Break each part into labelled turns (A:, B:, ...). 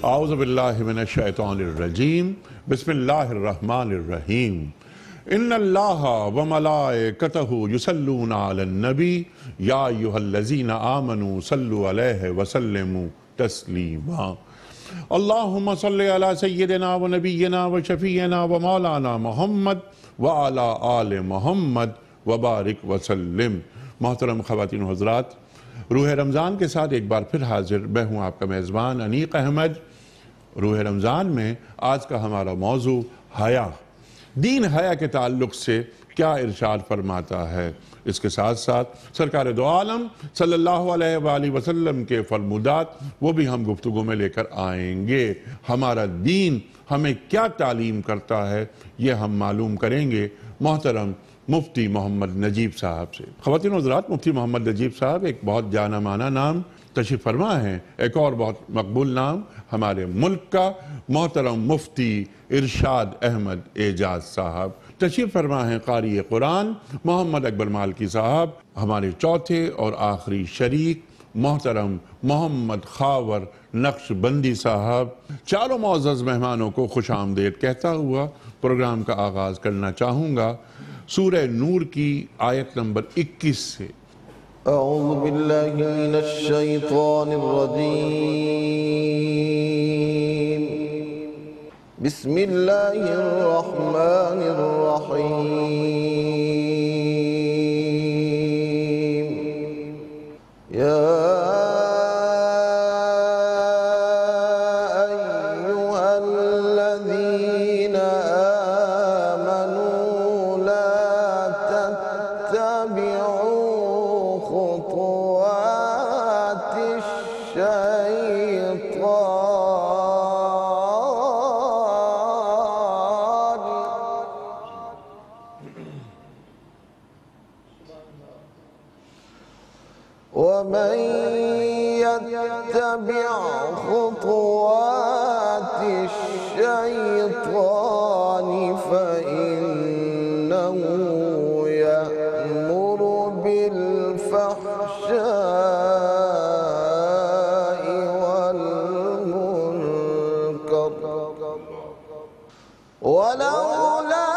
A: اعوذ باللہ من الشیطان الرجیم بسم اللہ الرحمن الرحیم ان اللہ وملائکتہ یصلون علی النبی یا ایھا الذین آمنوا صلوا علیہ وسلموا تسلیما اللہم صلی علی سیدنا و نبینا و شفیعنا و مولانا محمد وعلی آل محمد وبارک وسلم۔ محترم خواتین و حضرات، روح رمضان کے ساتھ ایک بار پھر حاضر میں ہوں آپ کا میزبان انیق احمد۔ روح رمضان میں آج کا ہمارا موضوع حیا، دین حیا کے تعلق سے کیا ارشاد فرماتا ہے، اس کے ساتھ ساتھ سرکار دو عالم صلی اللہ علیہ وآلہ وسلم کے فرمودات وہ بھی ہم گفتگو میں لے کر آئیں گے۔ ہمارا دین ہمیں کیا تعلیم کرتا ہے یہ ہم معلوم کریں گے محترم مفتی محمد نجیب صاحب سے۔ خواتین و حضرات، مفتی محمد نجیب صاحب ایک بہت جانا مانا نام تشریف فرما ہیں۔ ایک اور بہت مقبول نام ہمارے ملک کا محترم مفتی ارشاد احمد اعجاز صاحب تشریف فرما ہیں۔ قاری قرآن محمد اکبر مالکی صاحب، ہمارے چوتھے اور آخری شریک محترم محمد خاور نقش بندی صاحب۔ چاروں معزز مہمانوں کو خوش آمدید کہتا ہوا پروگرام کا آغاز کرنا چاہوں گا سورہ نور کی آیت نمبر 21 سے۔
B: اعوذ باللہ من الشیطان الرجیم، بسم اللہ الرحمن الرحیم۔ ومن يتبع خطوات الشيطان فإنه يأمر بالفحشاء والمنكر ولولا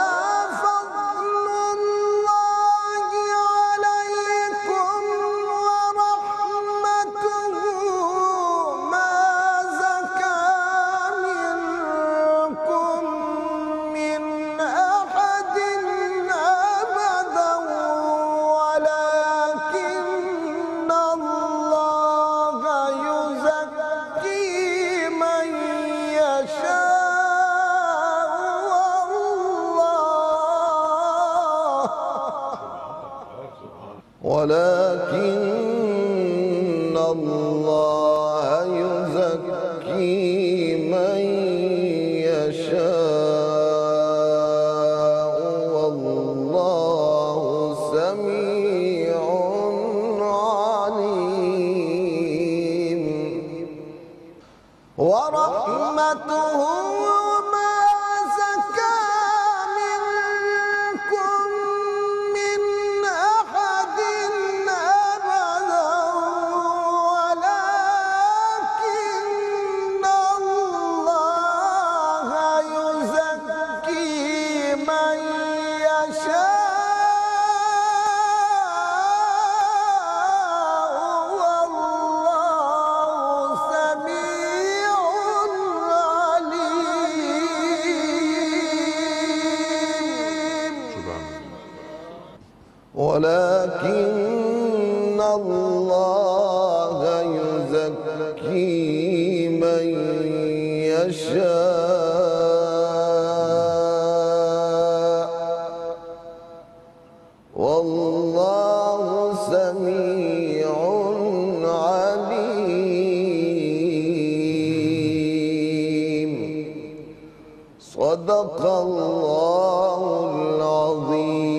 B: ولكن الله يزكي من يشاء والله سميع عليم ورحمته ولكن الله يزكي من يشاء والله سميع عليم صدق الله العظيم۔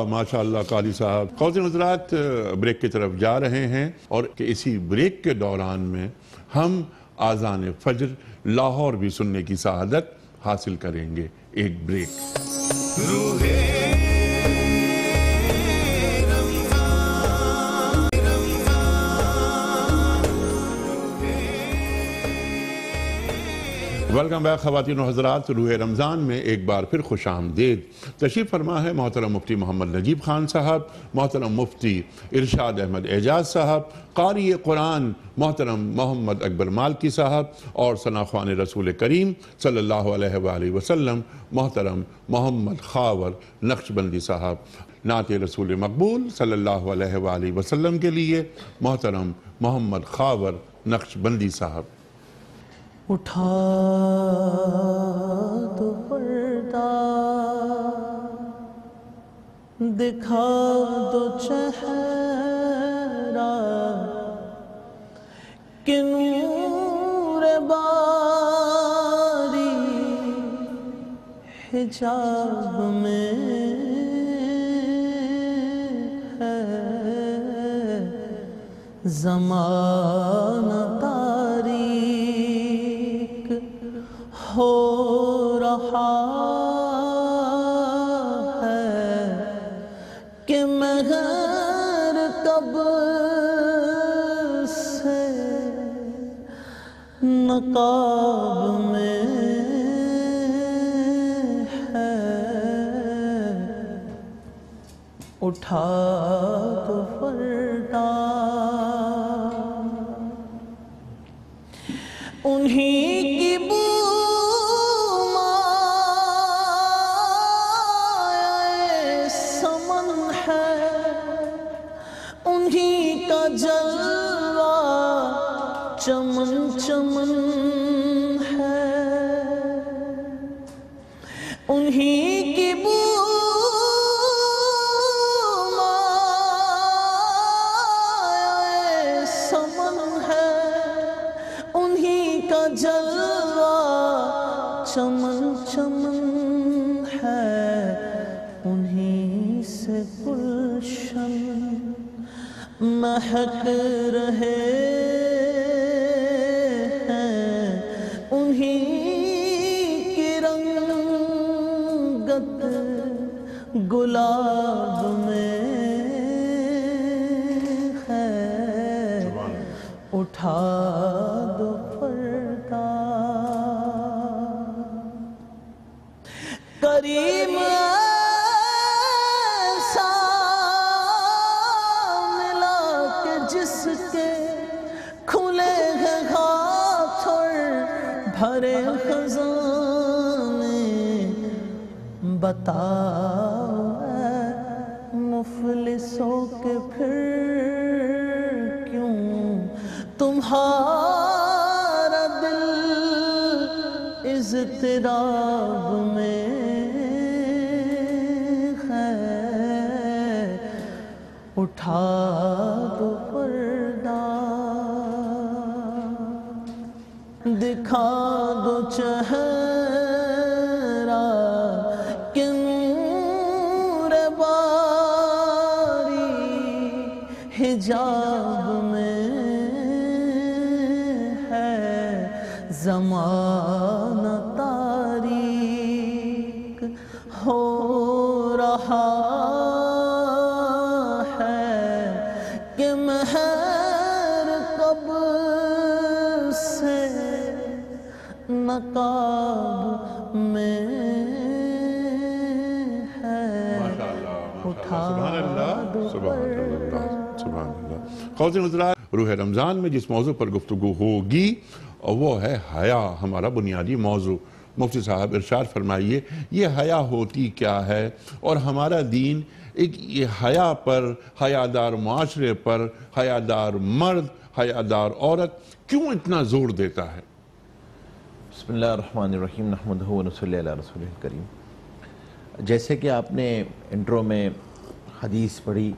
A: ماشاءاللہ قاری صاحب۔ خواتین حضرات، بریک کی طرف جا رہے ہیں اور اسی بریک کے دوران میں ہم آذان فجر لاہور بھی سننے کی سعادت حاصل کریں گے۔ ایک بریک۔ ویلکم بیک خواتین و حضرات، روح رمضان میں ایک بار پھر خوش آمدید۔ تشریف فرما ہے محترم مفتی محمد نجیب خان صاحب، محترم مفتی ارشاد احمد اعجاز صاحب، قاری قرآن محترم محمد اکبر مالکی صاحب، اور ثنا خوان رسول کریم صلی اللہ علیہ وآلہ وسلم محترم محمد خاور نقشبندی صاحب۔ نعت رسول مقبول صلی اللہ علیہ وآلہ وسلم کے لیے محترم محمد خاور نقشبندی صاحب۔
C: اٹھا دو پردہ، دکھا دو چہرہ، کہ نور باری حجاب میں ہے، زمانہ ہو رہا ہے کہ مگر کب سے نقاب میں ہے، اٹھا تو پردہ، انہی کی بو جلوہ چمن چمن ہے، انہی کی بو مائے سمن ہے، انہی کا جلوہ چمن چمن ہے، انہی سے گلشن مہک رہے ہیں، انہی کی رنگت گلاب میں ہے، اٹھا دو پردہ، کریم جس کے کھلے ہیں ہاتھ اور بھرے خزانے، بتاؤ اے مفلسوں کے پھر کیوں تمہارا دل اضطراب میں ہے، اٹھا دو پردہ، دکھا دو چہرہ، کہ نور باری حجاب میں ہے، زمانہ تاریک ہو رہا کہ مہر کب سے نقاب میں ہے، اٹھا دو پردہ۔
A: سبحان اللہ۔ خواتین حضرات، روح رمضان میں جس موضوع پر گفتگو ہوگی وہ ہے حیا، ہمارا بنیادی موضوع۔ مفتی صاحب ارشاد فرمائیے، یہ حیا ہوتی کیا ہے، اور ہمارا دین ایک یہ حیا پر، حیادار معاشرے پر، حیادار مرد، حیادار عورت کیوں اتنا زور دیتا ہے؟
D: بسم اللہ الرحمن الرحیم، نحمدہ و نصلی علی رسولہ الکریم۔ جیسے کہ آپ نے انٹرو میں حدیث پڑھی،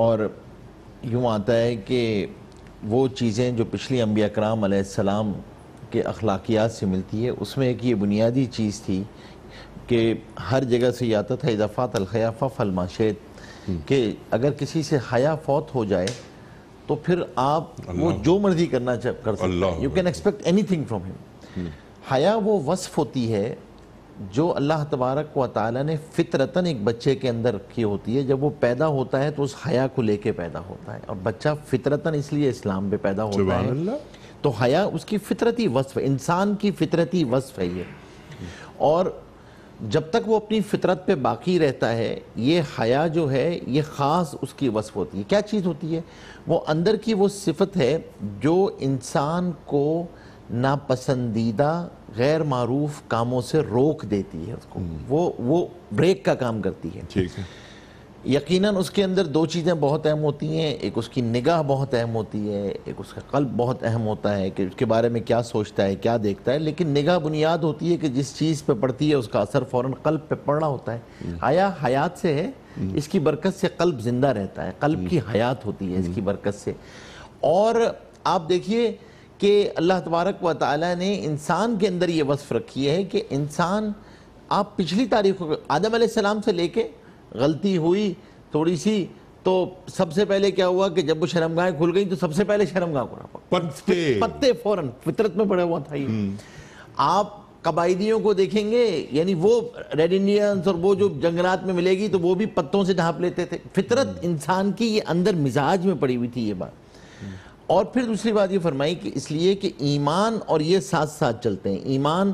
D: اور یوں آتا ہے کہ وہ چیزیں جو پچھلی انبیاء کرام علیہ السلام کے اخلاقیات سے ملتی ہے، اس میں ایک یہ بنیادی چیز تھی کہ ہر جگہ سے یہ آتا تھا اذا فات الحیا فافعل ما شئت، کہ اگر کسی سے حیا فوت ہو جائے تو پھر آپ وہ جو مرضی کرنا کر سکتے ہیں، you can expect any thing from ہم۔ حیا وہ وصف ہوتی ہے جو اللہ تبارک و تعالیٰ نے فطرتاً ایک بچے کے اندر رکھی ہوتی ہے۔ جب وہ پیدا ہوتا ہے تو اس حیا کو لے کے پیدا ہوتا ہے، اور بچہ فطرتاً اس لیے اسلام پہ پیدا ہوتا ہے تو حیا اس کی فطرتی وصف ہے، انسان کی فطرتی وصف ہے یہ، اور جب تک وہ اپنی فطرت پہ باقی رہتا ہے یہ حیا جو ہے یہ خاص اس کی وصف ہوتی ہے۔ کیا چیز ہوتی ہے؟ وہ اندر کی وہ صفت ہے جو انسان کو ناپسندیدہ غیر معروف کاموں سے روک دیتی ہے، اس کو وہ بریک کا کام کرتی ہے۔
A: ٹھیک ہے،
D: یقیناً اس کے اندر دو چیزیں بہت اہم ہوتی ہیں، ایک اس کی نگاہ بہت اہم ہوتی ہے، ایک اس کا قلب بہت اہم ہوتا ہے کہ اس کے بارے میں کیا سوچتا ہے، کیا دیکھتا ہے، لیکن نگاہ بنیاد ہوتی ہے کہ جس چیز پہ پڑتی ہے اس کا اثر فوراً قلب پہ پڑ رہا ہوتا ہے۔ حیا حیات سے ہے، اس کی برکت سے قلب زندہ رہتا ہے، قلب کی حیات ہوتی ہے اس کی برکت سے۔ اور آپ دیکھیے کہ اللہ تبارک و تعالیٰ نے انسان کے اندر یہ وصف رکھی ہے کہ انسان، آپ پچھلی تاریخ کو آدم علیہ السلام سے لے کے غلطی ہوئی تھوڑی سی تو سب سے پہلے کیا ہوا کہ جب وہ شرمگاہیں کھل گئی تو سب سے پہلے شرمگاہ کو پتے فوراً فطرت میں پڑے ہوا تھا یہ۔ آپ قبائلیوں کو دیکھیں گے، یعنی وہ ریڈ انڈینز اور وہ جو جنگلات میں ملے گی تو وہ بھی پتوں سے ڈھانپ لیتے تھے۔ فطرت انسان کی یہ اندر مزاج میں پڑی ہوئی تھی یہ بات۔ اور پھر دوسری بات یہ فرمائی کہ اس لیے کہ ایمان اور یہ ساتھ ساتھ چلتے ہیں۔ ایمان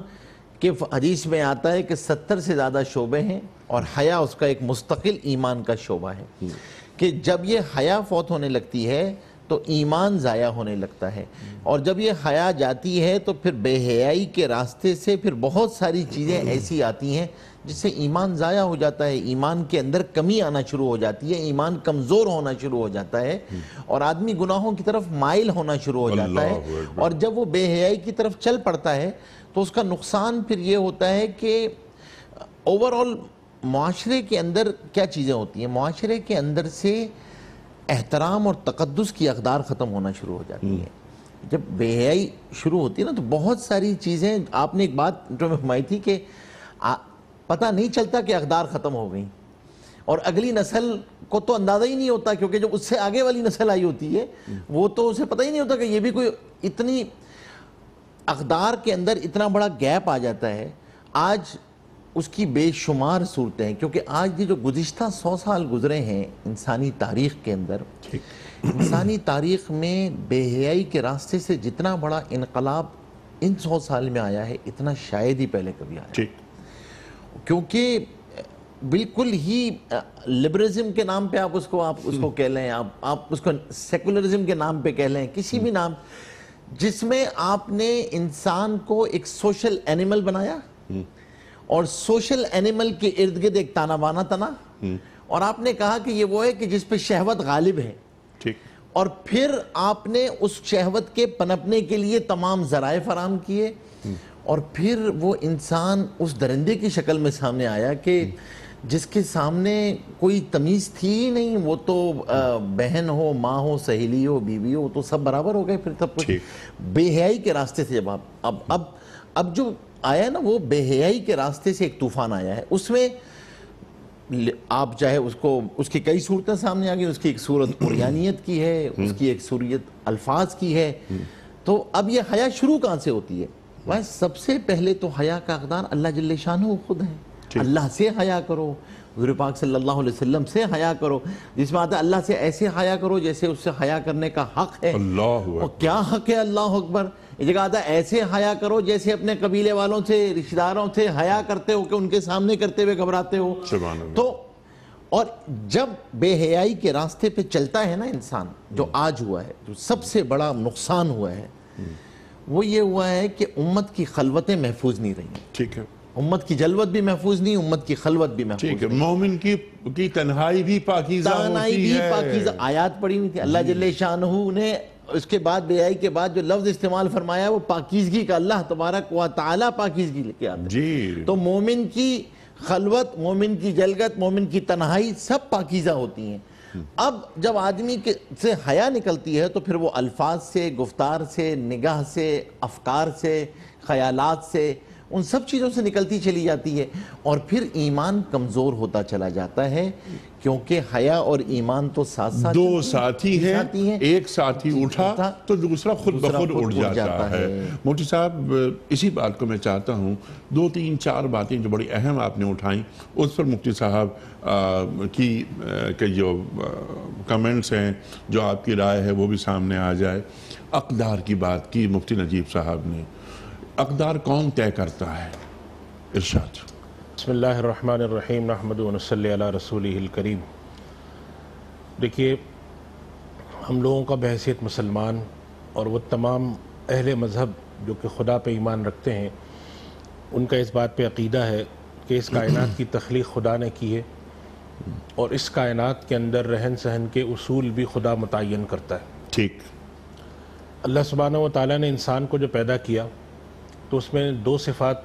D: کے حدیث میں آتا ہے کہ 70 سے زیادہ شعبے ہیں اور حیا اس کا ایک مستقل ایمان کا شعبہ ہے، کہ جب یہ حیا فوت ہونے لگتی ہے تو ایمان ضائع ہونے لگتا ہے، اور جب یہ حیا جاتی ہے تو پھر بے حیائی کے راستے سے پھر بہت ساری چیزیں ایسی آتی ہیں جس سے ایمان ضائع ہو جاتا ہے، ایمان کے اندر کمی آنا شروع ہو جاتی ہے، ایمان کمزور ہونا شروع ہو جاتا ہے اور آدمی گناہوں کی طرف مائل ہونا شروع ہو جاتا ہے۔ اور جب وہ بے حیائی کی طرف چل پڑتا ہے تو اس کا نقصان پھر یہ ہوتا ہے کہ اوورآل معاشرے کے اندر کیا چیزیں ہوتی ہیں، معاشرے کے اندر سے احترام اور تقدس کی اقدار ختم ہونا شروع ہو جاتی ہیں۔ جب بے حیائی شروع ہوتی ہے نا تو بہت ساری چیزیں، آپ نے ایک بات جو میں فرمائی تھی کہ پتہ نہیں چلتا کہ اقدار ختم ہو گئیں، اور اگلی نسل کو تو اندازہ ہی نہیں ہوتا، کیونکہ جب اس سے آگے والی نسل آئی ہوتی ہے وہ تو اسے پتہ ہی نہیں ہوتا کہ یہ بھی کوئی اتنی اقدار کے اندر اتنا بڑا گیپ آ جاتا ہے۔ آج اس کی بے شمار صورتیں ہیں، کیونکہ آج یہ جو گزشتہ 100 سال گزرے ہیں انسانی تاریخ کے اندر، انسانی تاریخ میں بے حیائی کے راستے سے جتنا بڑا انقلاب ان 100 سال میں آیا ہے اتنا شاید ہی پہلے کبھی آیا، کیونکہ بالکل ہی لبرلزم کے نام پہ آپ اس کو کہہ لیں، آپ اس کو سیکولرزم کے نام پہ کہہ لیں، کسی بھی نام، جس میں آپ نے انسان کو ایک سوشل اینیمل بنایا اور سوشل اینیمل کے ارد گرد ایک تانا بانا تنا، اور آپ نے کہا کہ یہ وہ ہے کہ جس پہ شہوت غالب ہے، اور پھر آپ نے اس شہوت کے پنپنے کے لیے تمام ذرائع فراہم کیے، اور پھر وہ انسان اس درندے کی شکل میں سامنے آیا کہ جس کے سامنے کوئی تمیز تھی ہی نہیں، وہ تو بہن ہو، ماں ہو، سہیلی ہو، بیوی ہو، تو سب برابر ہو گئے۔ پھر سب کچھ بے حیائی کے راستے سے جب اب جو آیا نا، وہ بے حیائی کے راستے سے ایک طوفان آیا ہے، اس میں آپ چاہے اس کی کئی صورتیں سامنے آ گئی، اس کی ایک صورت قریانیت کی ہے، اس کی ایک صورت الفاظ کی ہے۔ تو اب یہ حیا شروع کہاں سے ہوتی ہے؟ سب سے پہلے تو حیا کا اقدار اللہ جل شانہ خود ہے۔ اللہ سے حیا کرو، حضور پاک صلی اللہ علیہ وسلم سے حیا کرو، جس میں آتا ہے اللہ سے ایسے حیا کرو جیسے اس سے حیا کرنے کا حق ہے۔ اور کیا حق ہے؟ اللہ اکبر۔ یہ جگہ آتا ہے ایسے حیا کرو جیسے اپنے قبیلے والوں سے، رشتہ داروں سے حیا کرتے ہو کہ ان کے سامنے کرتے ہوئے گھبراتے ہو۔ تو اور جب بے حیائی کے راستے پہ چلتا ہے نا انسان، جو آج ہوا ہے، جو سب سے بڑا نقصان ہوا ہے، وہ یہ ہوا ہے کہ امت کی خلوتیں محفوظ نہیں رہی۔
A: ٹھیک ہے،
D: امت کی جلوت بھی محفوظ نہیں، امت کی خلوت بھی محفوظ نہیں۔
A: ٹھیک ہے، مومن کی تنہائی بھی پاکیزہ ہوتی ہے۔
D: پاکیزہ آیات پڑھی ہوئی تھی، اللہ جل شانہ نے اس کے بعد بے حیائی کے بعد جو لفظ استعمال فرمایا وہ پاکیزگی کا، اللہ تبارک و تعالی پاکیزگی لے کے آتا ہے۔ تو مومن کی خلوت، مومن کی جلگت، مومن کی تنہائی سب پاکیزہ ہوتی ہیں۔ اب جب آدمی سے حیا نکلتی ہے تو پھر وہ الفاظ سے، گفتار سے، نگاہ سے، افکار سے، خیالات سے ان سب چیزوں سے نکلتی چلی جاتی ہے، اور پھر ایمان کمزور ہوتا چلا جاتا ہے، کیونکہ حیا اور ایمان تو ساتھ ساتھ
A: دو ساتھی ہیں، ایک ساتھی اٹھا تو دوسرا خود بخود اٹھ جاتا ہے۔ مفتی صاحب اسی بات کو میں چاہتا ہوں، 2 3 4 باتیں جو بڑی اہم آپ نے اٹھائیں اس پر مفتی صاحب کی جو کمنٹس ہیں، جو آپ کی رائے ہے وہ بھی سامنے آ جائے۔ اقدار کی بات کی مفتی نجیب صاحب نے، اقدار کون طے کرتا ہے؟ ارشاد۔
E: بسم اللہ الرحمن الرحیم، نحمد و نصلی علی رسولہ الکریم۔ دیکھیے، ہم لوگوں کا بحیثیت مسلمان اور وہ تمام اہل مذہب جو کہ خدا پہ ایمان رکھتے ہیں، ان کا اس بات پہ عقیدہ ہے کہ اس کائنات کی تخلیق خدا نے کی ہے، اور اس کائنات کے اندر رہن سہن کے اصول بھی خدا متعین کرتا ہے۔
A: ٹھیک۔
E: اللہ سبحانہ و تعالیٰ نے انسان کو جو پیدا کیا تو اس میں 2 صفات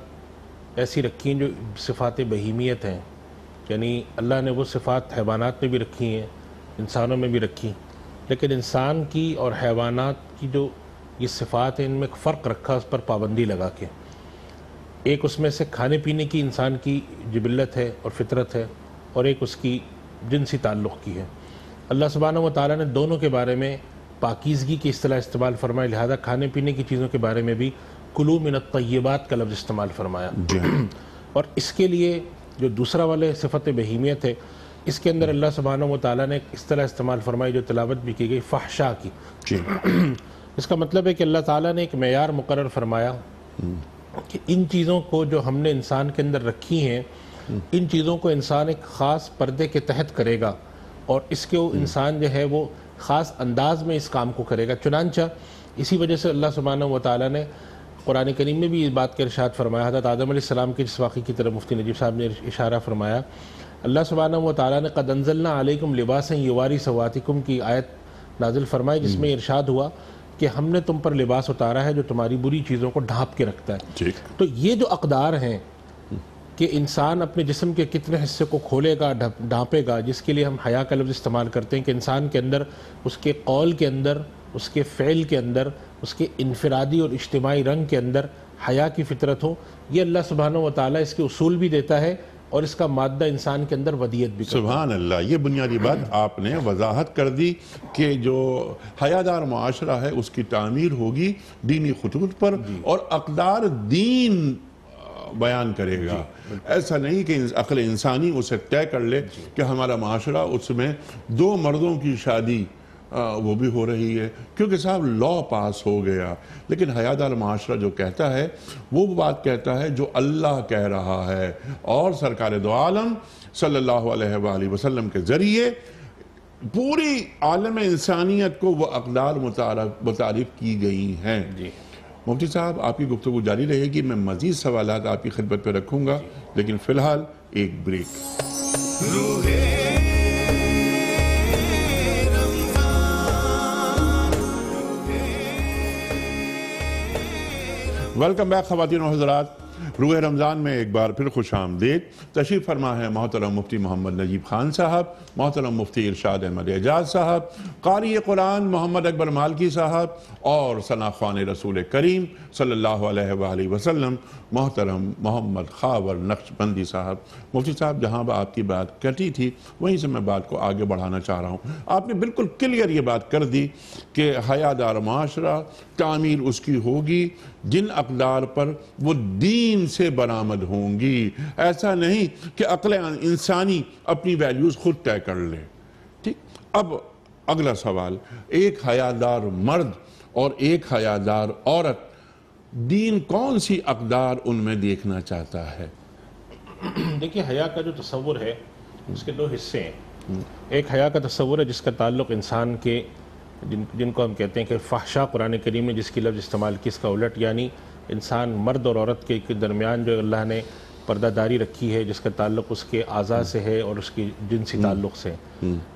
E: ایسی رکھی ہیں جو صفات بہیمیت ہیں، یعنی اللہ نے وہ صفات حیوانات میں بھی رکھی ہیں، انسانوں میں بھی رکھی، لیکن انسان کی اور حیوانات کی جو یہ صفات ہیں ان میں ایک فرق رکھا، اس پر پابندی لگا کے۔ ایک اس میں سے کھانے پینے کی انسان کی جبلت ہے اور فطرت ہے، اور ایک اس کی جنسی تعلق کی ہے۔ اللہ سبحانہ و تعالیٰ نے دونوں کے بارے میں پاکیزگی کی اصطلاح استعمال فرمائی، لہذا کھانے پینے کی چیزوں کے بارے میں بھی کلوا من الطیبات کا لفظ استعمال فرمایا۔ اور اس کے لیے جو دوسرا والے صفت بہیمیت ہے، اس کے اندر اللہ سبحانہ و تعالیٰ نے ایک اصطلاح استعمال فرمائی جو تلاوت بھی کی گئی، فحشا کی۔ اس کا مطلب ہے کہ اللہ تعالیٰ نے ایک معیار مقرر فرمایا کہ ان چیزوں کو جو ہم نے انسان کے اندر رکھی ہیں، ان چیزوں کو انسان ایک خاص پردے کے تحت کرے گا، اور اس کے انسان جو ہے وہ خاص انداز میں اس کام کو کرے گا۔ چنانچہ اسی وجہ سے اللہ سبحانہ و تعالیٰ نے قرآن کریم میں بھی اس بات کا ارشاد فرمایا۔ حضرت آدم علیہ السلام کے جس واقعے کی طرف مفتی نجیب صاحب نے اشارہ فرمایا، اللہ سبحانہ و تعالیٰ نے قد انزلنا علیکم لباسا یواری سواتکم کی آیت نازل فرمائی، جس میں ارشاد ہوا کہ ہم نے تم پر لباس اتارا ہے جو تمہاری بری چیزوں کو ڈھانپ کے رکھتا ہے۔ تو یہ جو اقدار ہیں کہ انسان اپنے جسم کے کتنے حصے کو کھولے گا، ڈھانپے گا، جس کے لیے ہم حیا کا لفظ استعمال کرتے ہیں کہ انسان کے اندر، اس کے قول کے اندر، اس کے فعل کے اندر، اس کے انفرادی اور اجتماعی رنگ کے اندر حیا کی فطرت ہو، یہ اللہ سبحانہ و تعالیٰ اس کے اصول بھی دیتا ہے اور اس کا مادہ انسان کے اندر ودیت بھی کرتا ہے۔
A: سبحان اللہ، یہ بنیادی بات آپ نے وضاحت کر دی کہ جو حیادار معاشرہ ہے اس کی تعمیر ہوگی دینی خطوط پر، اور اقدار دین بیان کرے گا۔ ایسا نہیں کہ عقل انسانی اسے طے کر لے کہ ہمارا معاشرہ، اس میں 2 مردوں کی شادی وہ بھی ہو رہی ہے کیونکہ صاحب لا پاس ہو گیا، لیکن حیادار معاشرہ جو کہتا ہے وہ بات کہتا ہے جو اللہ کہہ رہا ہے، اور سرکار دو عالم صلی اللہ علیہ وآلہ وسلم کے ذریعے پوری عالم انسانیت کو وہ اقدار متعارف کی گئی ہیں۔ مفتی صاحب آپ کی گفتگو جاری رہے گی، میں مزید سوالات آپ کی خدمت پہ رکھوں گا، لیکن فی الحال ایک بریک۔ ویلکم بیک خواتین و حضرات، روح رمضان میں ایک بار پھر خوش آمدید۔ تشریف فرما ہے محترم مفتی محمد نجیب خان صاحب، محترم مفتی ارشاد احمد اعجاز صاحب، قاری قرآن محمد اکبر مالکی صاحب، اور ثنا خوان رسول کریم صلی اللہ علیہ وآلہ وسلم محترم محمد خاور نقشبندی صاحب۔ مفتی صاحب، جہاں آپ کی بات کٹی تھی وہیں سے میں بات کو آگے بڑھانا چاہ رہا ہوں۔ آپ نے بالکل کلیئر یہ بات کر دی کہ حیادار معاشرہ تعمیر اس کی ہوگی جن اقدار پر وہ دین سے برآمد ہوں گی۔ ایسا نہیں کہ عقل انسانی اپنی ویلیوز خود طے کر لے۔ ٹھیک، اب اگلا سوال، ایک حیادار مرد اور ایک حیادار عورت، دین کون سی اقدار ان میں دیکھنا چاہتا ہے؟
E: دیکھیے، حیا کا جو تصور ہے اس کے 2 حصے ہیں۔ ایک حیا کا تصور ہے جس کا تعلق انسان کے جن کو ہم کہتے ہیں کہ فحشا، قرآن کریم نے جس کی لفظ استعمال کی، اس کا الٹ، یعنی انسان مرد اور عورت کے درمیان جو اللہ نے پردہ داری رکھی ہے، جس کا تعلق اس کے اعضاء سے ہے اور اس کی جنسی تعلق سے۔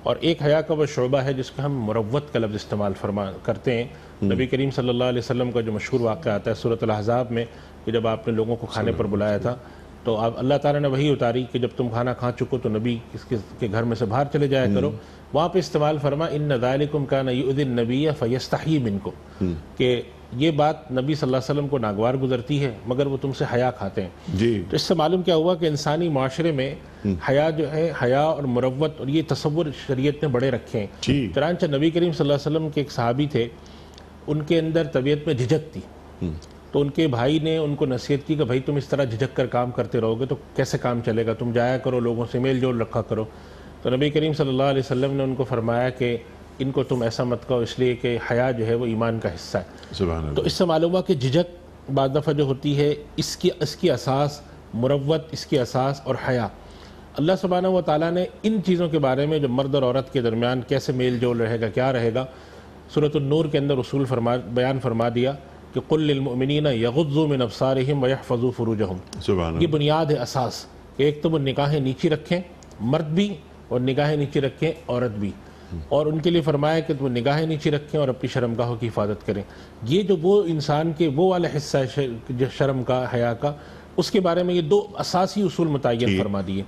E: اور ایک حیا کا وہ شعبہ ہے جس کو ہم مروت کا لفظ استعمال کرتے ہیں۔ نبی کریم صلی اللہ علیہ وسلم کا جو مشہور واقعہ آتا ہے سورۃ الاحزاب میں، کہ جب آپ نے لوگوں کو کھانے پر بلایا تھا تو اللہ تعالیٰ نے وہی اتاری کہ جب تم کھانا کھا چکو تو نبی کے گھر میں سے باہر چلے جایا کرو۔ وہاں پہ استعمال فرما ان ذالکم کان یؤذی النبی فیستحیی منکم، کہ یہ بات نبی صلی اللہ علیہ وسلم کو ناگوار گزرتی ہے مگر وہ تم سے حیا کھاتے ہیں.
A: جی
E: تو اس سے معلوم کیا ہوا کہ انسانی معاشرے میں حیا جو ہے، حیا اور مروت اور یہ تصور شریعت نے بڑے رکھے ہیں.
A: جی
E: چنانچہ نبی کریم صلی اللہ علیہ وسلم کے ایک صحابی تھے، ان کے اندر طبیعت میں جھجک تھی. تو ان کے بھائی نے ان کو نصیحت کی کہ بھائی تم اس طرح جھجک کر کام کرتے رہو گے تو کیسے کام چلے گا، تم جایا کرو، لوگوں سے میل جول رکھا کرو. تو نبی کریم صلی اللہ علیہ وسلم نے ان کو فرمایا کہ ان کو تم ایسا مت کہو، اس لیے کہ حیا جو ہے وہ ایمان کا حصہ ہے.
A: سبحان اللہ.
E: تو اس سے معلوم ہوا کہ جھجک بعض دفعہ جو ہوتی ہے اس کی اساس مروت، اس کی اساس اور حیا. اللہ سبحانہ و تعالیٰ نے ان چیزوں کے بارے میں جو مرد اور عورت کے درمیان کیسے میل جول رہے گا، کیا رہے گا، سورۃ النور کے اندر اصول بیان فرما دیا کہ قل للمؤمنین یغضوا من ابصارہم ویحفظوا فروجہم.
A: سبحان
E: یہ
A: اللہ.
E: بنیاد ہے، اساس کہ ایک تو وہ نگاہیں نیچی رکھیں مرد بھی، اور نگاہیں نیچی رکھیں عورت بھی. اور ان کے لیے فرمایا کہ وہ نگاہیں نیچی رکھیں اور اپنی شرمگاہوں کی حفاظت کریں. یہ جو وہ انسان کے وہ والا حصہ ہے جو شرم کا، حیا کا، اس کے بارے میں یہ دو اساسی اصول متعین فرما دیے.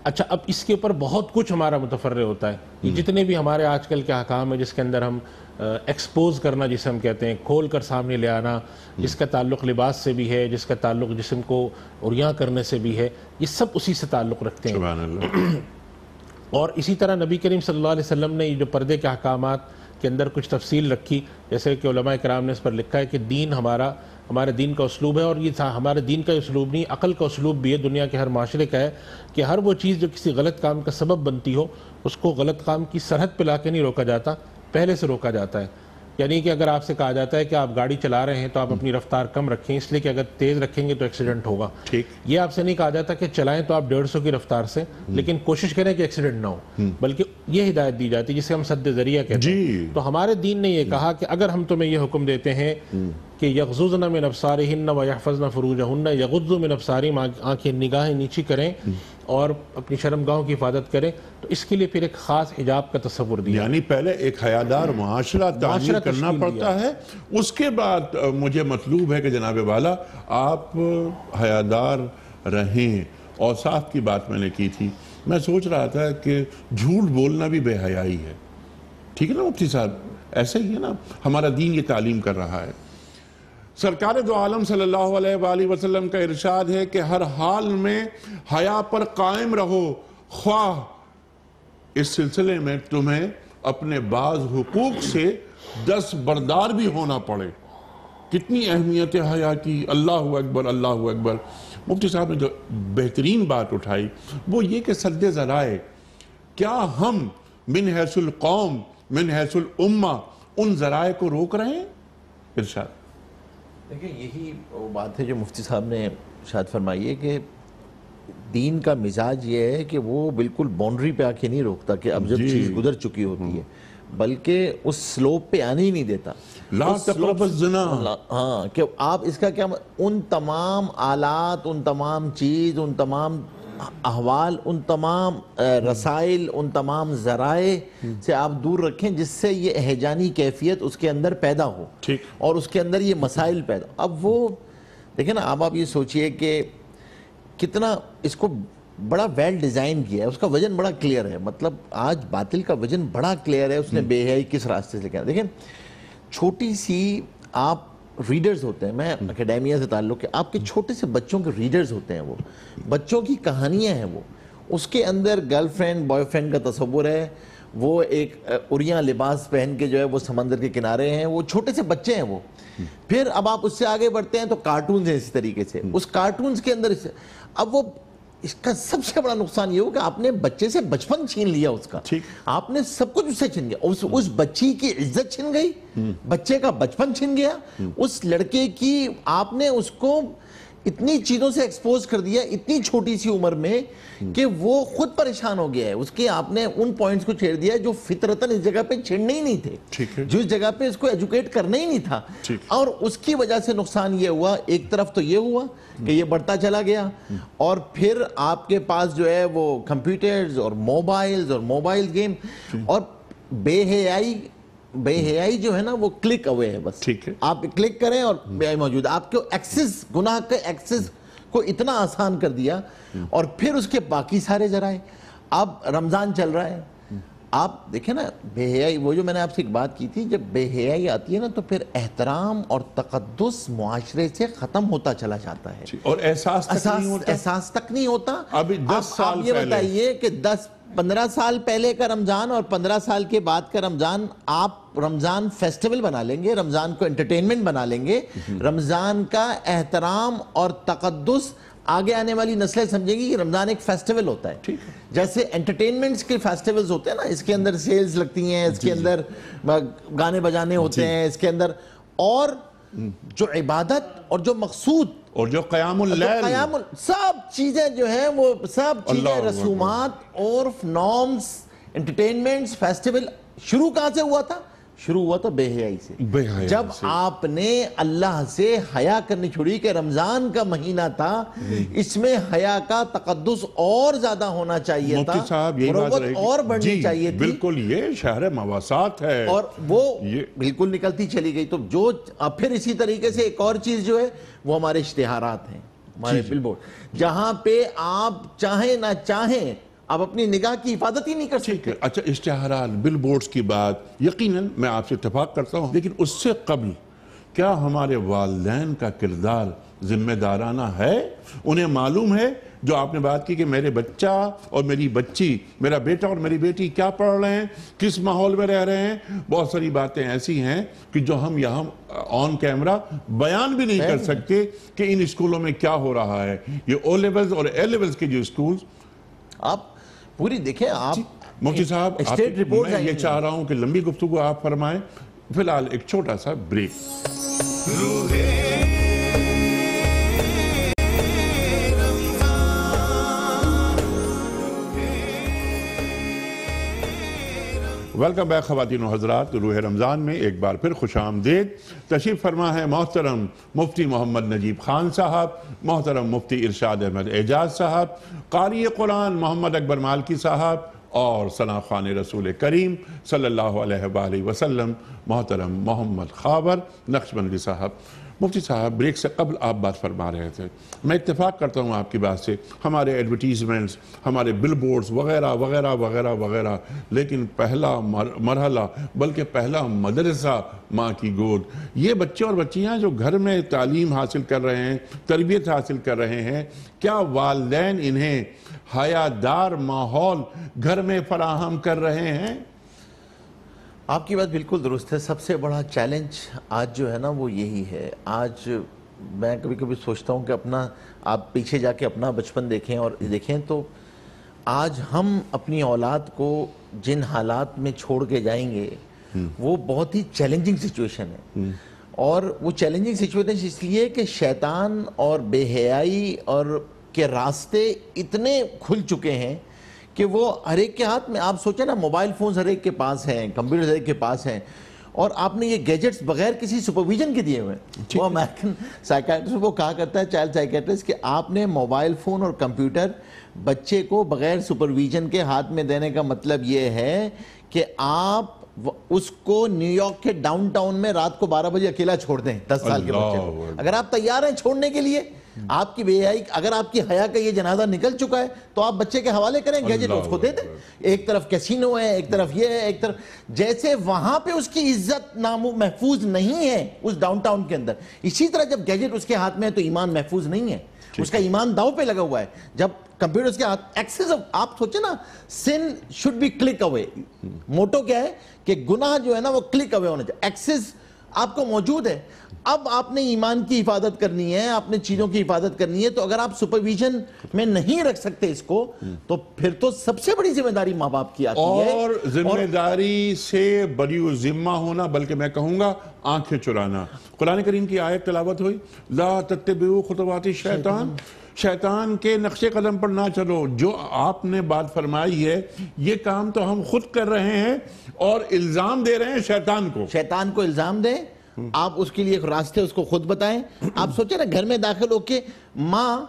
E: اچھا، اب اس کے اوپر بہت کچھ ہمارا متفرع ہوتا ہے. یہ جتنے بھی ہمارے آج کل کے احکام ہیں جس کے اندر ہم ایکسپوز کرنا جسے ہم کہتے ہیں، کھول کر سامنے لے آنا، جس کا تعلق لباس سے بھی ہے، جس کا تعلق جسم کو عریاں کرنے سے بھی ہے، یہ سب اسی سے تعلق رکھتے ہیں.
A: سبحان اللہ.
E: اور اسی طرح نبی کریم صلی اللہ علیہ وسلم نے یہ جو پردے کے احکامات کے اندر کچھ تفصیل رکھی، جیسے کہ علماء کرام نے اس پر لکھا ہے کہ دین ہمارے دین کا اسلوب ہے. اور یہ ہمارے دین کا اسلوب نہیں، عقل کا اسلوب بھی ہے، دنیا کے ہر معاشرے کا ہے کہ ہر وہ چیز جو کسی غلط کام کا سبب بنتی ہو اس کو غلط کام کی سرحد پہ لا کے نہیں روکا جاتا، پہلے سے روکا جاتا ہے. یعنی کہ اگر آپ سے کہا جاتا ہے کہ آپ گاڑی چلا رہے ہیں تو آپ اپنی رفتار کم رکھیں، اس لیے کہ اگر تیز رکھیں گے تو ایکسیڈنٹ ہوگا.
A: ٹھیک.
E: یہ آپ سے نہیں کہا جاتا کہ چلائیں تو آپ 150 کی رفتار سے، لیکن کوشش کریں کہ ایکسیڈنٹ نہ ہو، بلکہ یہ ہدایت دی جاتی ہے جسے ہم سد ذریعہ کہتے ہیں. تو ہمارے دین نے یہ کہا کہ اگر ہم تمہیں یہ حکم دیتے ہیں کہ یغضضن من ابصارہن ویحفظن فروجہن، یغضوا من ابصارہم، آنکھیں نگاہیں نیچی کریں اور اپنی شرمگاہوں کی حفاظت کریں، تو اس کے لیے پھر ایک خاص حجاب کا تصور دیا.
A: یعنی پہلے ایک حیادار معاشرہ تعمیر کرنا پڑتا ہے، اس کے بعد مجھے مطلوب ہے کہ جناب والا آپ حیادار رہیں. اوصاف کی بات میں نے کی تھی، میں سوچ رہا تھا کہ جھوٹ بولنا بھی بے حیائی ہے. ٹھیک ہے نا مفتی صاحب؟ ایسا ہی ہے نا، ہمارا دین یہ تعلیم کر رہا ہے. سرکار دو عالم صلی اللہ علیہ وآلہ وسلم کا ارشاد ہے کہ ہر حال میں حیا پر قائم رہو، خواہ اس سلسلے میں تمہیں اپنے بعض حقوق سے دستبردار بھی ہونا پڑے. کتنی اہمیت ہے حیا کی. اللہ اکبر، اللہ اکبر. مفتی صاحب نے جو بہترین بات اٹھائی وہ یہ کہ سد ذرائع، کیا ہم من حیث القوم، من حیث الامہ ان ذرائع کو روک رہے ہیں؟ ارشاد.
D: دیکھیں، یہی وہ بات ہے جو مفتی صاحب نے شاید فرمائی ہے کہ دین کا مزاج یہ ہے کہ وہ بالکل باؤنڈری پہ آ کے نہیں روکتا کہ اب جب چیز گزر چکی ہوتی ہے، بلکہ اس سلوپ پہ آنے ہی نہیں دیتا.
A: لا تقربوا الزنا.
D: ہاں، کہ آپ اس کا کیا ان تمام آلات، ان تمام چیز، ان تمام احوال، ان تمام رسائل، ان تمام ذرائع سے آپ دور رکھیں جس سے یہ اہجانی کیفیت اس کے اندر پیدا ہو اور اس کے اندر یہ مسائل پیدا. اب وہ دیکھیں نا، آپ یہ سوچئے کہ کتنا اس کو بڑا ویل ڈیزائن کیا ہے، اس کا وجن بڑا کلیئر ہے. مطلب آج باطل کا وجن بڑا کلیئر ہے، اس نے بے حیائی کس راستے سے کیا. دیکھیں، چھوٹی سی آپ ریڈرز ہوتے ہیں، میں اکیڈیمیا سے تعلق ہے، آپ کے چھوٹے سے بچوں کے ریڈرز ہوتے ہیں، وہ بچوں کی کہانیاں ہیں، وہ اس کے اندر گرل فرینڈ بوائے فرینڈ کا تصور ہے، وہ ایک عریاں لباس پہن کے جو ہے وہ سمندر کے کنارے ہیں، وہ چھوٹے سے بچے ہیں وہ. پھر اب آپ اس سے آگے بڑھتے ہیں تو کارٹونز ہیں اسی طریقے سے، اس کارٹونز کے اندر اب وہ اس کا سب سے بڑا نقصان یہ ہو کہ آپ نے بچے سے بچپن چھین لیا، اس کا آپ نے سب کچھ اس سے چھین گیا. اس بچی کی عزت چھن گئی، بچے کا بچپن چھن گیا، اس لڑکے کی آپ نے اس کو اتنی چیزوں سے ایکسپوز کر دیا اتنی چھوٹی سی عمر میں کہ وہ خود پریشان ہو گیا ہے. اس کی آپ نے ان پوائنٹس کو چھیڑ دیا جو فطرتاً اس جگہ پہ چھیڑنے ہی نہیں تھے، جو اس جگہ پہ اس کو ایجوکیٹ کرنا ہی نہیں تھا. اور اس کی وجہ سے نقصان یہ ہوا، ایک طرف تو یہ ہوا کہ یہ بڑھتا چلا گیا، اور پھر آپ کے پاس جو ہے وہ کمپیوٹرز اور موبائل گیم، اور بے حیائی جو ہے نا وہ کلک اوے ہے. بس آپ کلک کریں اور بے حیائی موجود. آپ کو ایکسس، گناہ کے ایکسس کو اتنا آسان کر دیا. اور پھر اس کے باقی سارے ذرائع. اب رمضان چل رہا ہے، آپ دیکھیں نا بے حیائی، وہ جو میں نے آپ سے ایک بات کی تھی، جب بے حیائی آتی ہے نا تو پھر احترام اور تقدس معاشرے سے ختم ہوتا چلا جاتا ہے،
A: اور احساس تک نہیں ہوتا.
D: احساس تک نہیں ہوتا.
A: ابھی 10 سال
D: آپ یہ
A: پہلے
D: بتائیے کہ 10-15 سال پہلے کا رمضان اور 15 سال کے بعد کا رمضان، آپ رمضان فیسٹیول بنا لیں گے، رمضان کو انٹرٹینمنٹ بنا لیں گے، رمضان کا احترام اور تقدس آگے آنے والی نسلیں سمجھیں گی کہ رمضان ایک فیسٹیول ہوتا ہے. جیسے انٹرٹینمنٹس کے فیسٹیولز ہوتے ہیں نا، اس کے اندر سیلز لگتی ہیں، اس کے اندر گانے بجانے ہوتے ہیں، اس کے اندر اور جو عبادت اور جو مقصود
A: اور جو قیام اللیل،
D: سب چیزیں جو ہیں وہ سب چیزیں، رسومات، عرف، نارمز، انٹرٹینمنٹس، فیسٹیول شروع کہاں سے ہوا تھا؟ شروع ہوا تھا بے حیائی سے. جب آپ نے اللہ سے حیا کرنی چھوڑی کہ رمضان کا مہینہ تھا، اس میں حیا کا تقدس اور زیادہ ہونا چاہیے تھا،
A: مفتی صاحب یہی بات رہے گی،
D: اور بڑھنی چاہیے تھی.
A: بالکل، یہ شہر مواسات ہے
D: اور وہ بالکل نکلتی چلی گئی. تو جو اب پھر اسی طریقے سے ایک اور چیز جو ہے وہ ہمارے اشتہارات ہیں، ہمارے بل بورڈ، جہاں پہ آپ چاہیں نہ چاہیں آپ اپنی نگاہ کی حفاظت ہی نہیں کر سکتے.
A: اچھا، اشتہارات، بل بورڈز کی بات یقیناً میں آپ سے اتفاق کرتا ہوں، لیکن اس سے قبل کیا ہمارے والدین کا کردار ذمہ دارانہ ہے؟ انہیں معلوم ہے جو آپ نے بات کی کہ میرے بچہ اور میری بچی، میرا بیٹا اور میری بیٹی کیا پڑھ رہے ہیں، کس ماحول میں رہ رہے ہیں. بہت ساری باتیں ایسی ہیں کہ جو ہم یہاں آن کیمرہ بیان بھی نہیں کر سکتے کہ ان اسکولوں میں کیا ہو رہا ہے. یہ او لیولز اور اے لیولز کے جو اسکولز،
D: آپ پوری دیکھیں. آپ
A: مفتی صاحب،
D: اسٹیٹ رپورٹ
A: میں یہ چاہ رہا ہوں کہ لمبی گفتگو آپ فرمائیں. فی الحال ایک چھوٹا سا بریک. ویلکم بیک خواتین و حضرات. روح رمضان میں ایک بار پھر خوش آمدید. تشریف فرما ہے محترم مفتی محمد نجیب خان صاحب، محترم مفتی ارشاد احمد اعجاز صاحب، قاری قرآن محمد اکبر مالکی صاحب اور ثنا خوان رسول کریم صلی اللہ علیہ وآلہ وسلم محترم محمد خاور نقشبندی صاحب. مفتی صاحب، بریک سے قبل آپ بات فرما رہے تھے، میں اتفاق کرتا ہوں آپ کی بات سے، ہمارے ایڈورٹیزمنٹس، ہمارے بل بورڈز وغیرہ وغیرہ وغیرہ وغیرہ، لیکن پہلا مرحلہ بلکہ پہلا مدرسہ ماں کی گود. یہ بچے اور بچیاں جو گھر میں تعلیم حاصل کر رہے ہیں، تربیت حاصل کر رہے ہیں، کیا والدین انہیں حیادار ماحول گھر میں فراہم کر رہے ہیں؟
D: آپ کی بات بالکل درست ہے. سب سے بڑا چیلنج آج جو ہے نا وہ یہی ہے. آج میں کبھی کبھی سوچتا ہوں کہ آپ پیچھے جا کے اپنا بچپن دیکھیں اور دیکھیں تو آج ہم اپنی اولاد کو جن حالات میں چھوڑ کے جائیں گے وہ بہت ہی چیلنجنگ سچویشن ہے. اور وہ چیلنجنگ سچویشن اس لیے کہ شیطان اور بے حیائی اور کے راستے اتنے کھل چکے ہیں کہ وہ ہر ایک کے ہاتھ میں. آپ سوچیں نا، موبائل فونز ہر ایک کے پاس ہیں، کمپیوٹر ہر ایک کے پاس ہیں، اور آپ نے یہ گیجٹس بغیر کسی سپرویژن کے دیے ہوئے ہیں. وہ امریکن سائیکیٹرسٹ وہ کہا کرتا ہے، چائلڈ سائیکیٹرسٹ، کہ آپ نے موبائل فون اور کمپیوٹر بچے کو بغیر سپرویژن کے ہاتھ میں دینے کا مطلب یہ ہے کہ آپ اس کو نیو یارک کے ڈاؤن ٹاؤن میں رات کو 12 بجے اکیلا چھوڑ دیں 10 سال کے بچے کو. اگر آپ تیار ہیں چھوڑنے کے لیے، آپ کی بے حیائی، اگر آپ کی حیا کا یہ جنازہ نکل چکا ہے تو آپ بچے کے حوالے کریں، گیجٹ اس کو دے دیں. ایک طرف کیسینو ہے، ایک طرف یہ ہے، ایک طرف جیسے وہاں پہ اس کی عزت محفوظ نہیں ہے اس ڈاؤن ٹاؤن کے اندر، اسی طرح جب گیجٹ اس کے ہاتھ میں ہے تو ایمان محفوظ نہیں ہے، اس کا ایمان داؤ پہ لگا ہوا ہے. جب کمپیوٹر اس کے ہاتھ ایکسس، آپ سوچیں نا، سن should be click away. Motto کیا ہے کہ گناہ جو ہے نا وہ کلک اوے ہونا چاہیے. ایکسس آپ کو موجود ہے. اب آپ نے ایمان کی حفاظت کرنی ہے، آپ نے چیزوں کی حفاظت کرنی ہے، تو اگر آپ سپرویژن میں نہیں رکھ سکتے اس کو تو پھر تو سب سے بڑی ذمہ داری ماں باپ کی آتی ہے.
A: اور ذمہ داری سے بری و ذمہ ہونا، بلکہ میں کہوں گا آنکھیں چرانا. قرآن کریم کی آیت تلاوت ہوئی، لا تتبعوا خطوات الشیطان، شیطان کے نقش قدم پر نہ چلو. جو آپ نے بات فرمائی ہے یہ کام تو ہم خود کر رہے ہیں اور الزام دے رہے ہیں شیطان کو.
D: شیطان کو الزام دیں، آپ اس کے لیے ایک راستے اس کو خود بتائیں. آپ سوچیں نا، گھر میں داخل ہو کے ماں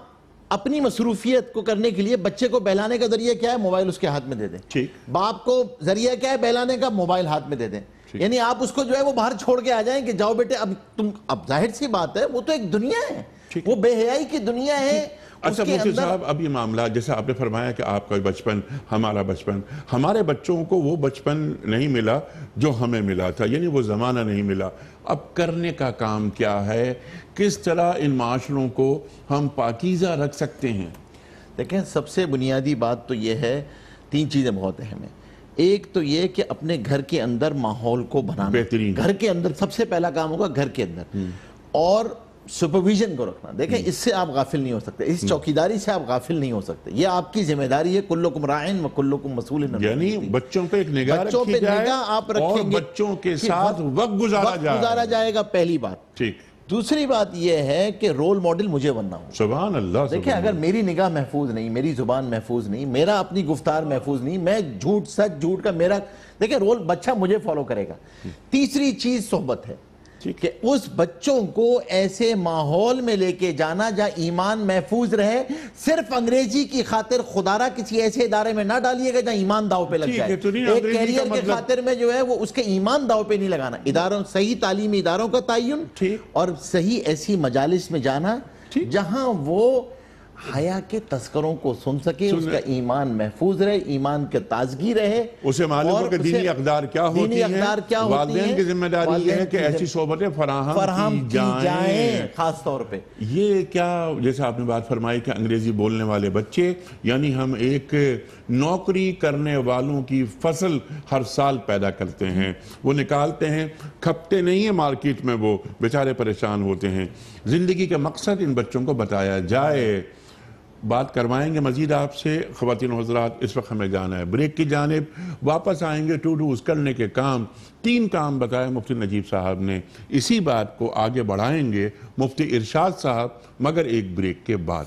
D: اپنی مصروفیت کو کرنے کے لیے بچے کو بہلانے کا ذریعہ کیا ہے؟ موبائل اس کے ہاتھ میں دے دیں. باپ کو ذریعہ کیا ہے بہلانے کا؟ موبائل ہاتھ میں دے دیں. یعنی آپ اس کو جو ہے وہ باہر چھوڑ کے آ جائیں کہ جاؤ بیٹے اب تم. اب ظاہر سی بات ہے وہ تو ایک دنیا ہے، وہ بے حیائی کی دنیا ہے،
A: اچھا مفتی صاحب، اب یہ معاملہ جیسا آپ نے فرمایا کہ آپ کا بچپن، ہمارا بچپن، ہمارے بچوں کو وہ بچپن نہیں ملا جو ہمیں ملا تھا، یعنی وہ زمانہ نہیں ملا. اب کرنے کا کام کیا ہے؟ کس طرح ان معاشروں کو ہم پاکیزہ رکھ سکتے ہیں؟
D: دیکھیں، سب سے بنیادی بات تو یہ ہے، 3 چیزیں بہت اہم ہیں. ایک تو یہ کہ اپنے گھر کے اندر ماحول کو بنانا،
A: بہترین،
D: گھر کے اندر سب سے پہلا کام ہوگا گھر کے اندر، اور سپرویژن کو رکھنا. دیکھیں، اس سے آپ غافل نہیں ہو سکتے، اس چوکیداری سے آپ غافل نہیں ہو سکتے. یہ آپ کی ذمہ داری ہے. کلکم راعٍ و کلکم مسئول عن رعیتہ.
A: یعنی بچوں پہ ایک نگاہ
D: بچوں
A: رکھی
D: پہ
A: جائے
D: نگاہ آپ
A: اور
D: رکھیں گے،
A: بچوں کے ساتھ وقت گزارا
D: جائے گا، پہلی بات.
A: ٹھیک.
D: دوسری بات یہ ہے کہ رول ماڈل مجھے بننا ہو.
A: سبحان اللہ.
D: دیکھیں، اگر میری نگاہ محفوظ نہیں، میری زبان محفوظ نہیں، میرا اپنی گفتار محفوظ نہیں، میں جھوٹ سچ جھوٹ کا میرا، دیکھیں رول بچہ مجھے فالو کرے گا. تیسری چیز صحبت ہے، کہ اس بچوں کو ایسے ماحول میں لے کے جانا جہاں ایمان محفوظ رہے. صرف انگریزی کی خاطر خدارہ کسی ایسے ادارے میں نہ ڈالیے گا جہاں ایمان داؤ پہ لگ جائے. ایک کیریئر کے خاطر میں جو ہے وہ اس کے ایمان داؤ پہ نہیں لگانا. اداروں، صحیح تعلیمی اداروں کا تعین اور صحیح ایسی مجالس میں جانا جہاں وہ حیا کے تذکروں کو سن سکے، اس کا ایمان محفوظ رہے، ایمان کے تازگی رہے،
A: اسے معلوم ہو کہ دینی اقدار کیا ہوتی ہیں. والدین کی ذمہ داری یہ ہے کہ ایسی صحبتیں فراہم کی جائیں.
D: خاص طور پہ
A: یہ کیا، جیسے آپ نے بات فرمائی کہ انگریزی بولنے والے بچے، یعنی ہم ایک نوکری کرنے والوں کی فصل ہر سال پیدا کرتے ہیں. وہ نکالتے ہیں، کھپتے نہیں ہیں مارکیٹ میں، وہ بیچارے پریشان ہوتے ہیں. زندگی کا مقصد ان بچوں کو بتایا جائے. بات کروائیں گے مزید آپ سے. خواتین و حضرات، اس وقت ہمیں جانا ہے بریک کی جانب. واپس آئیں گے ٹو ڈوز، کرنے کے کام. 3 کام بتائے مفتی نجیب صاحب نے. اسی بات کو آگے بڑھائیں گے مفتی ارشاد صاحب، مگر ایک بریک کے بعد.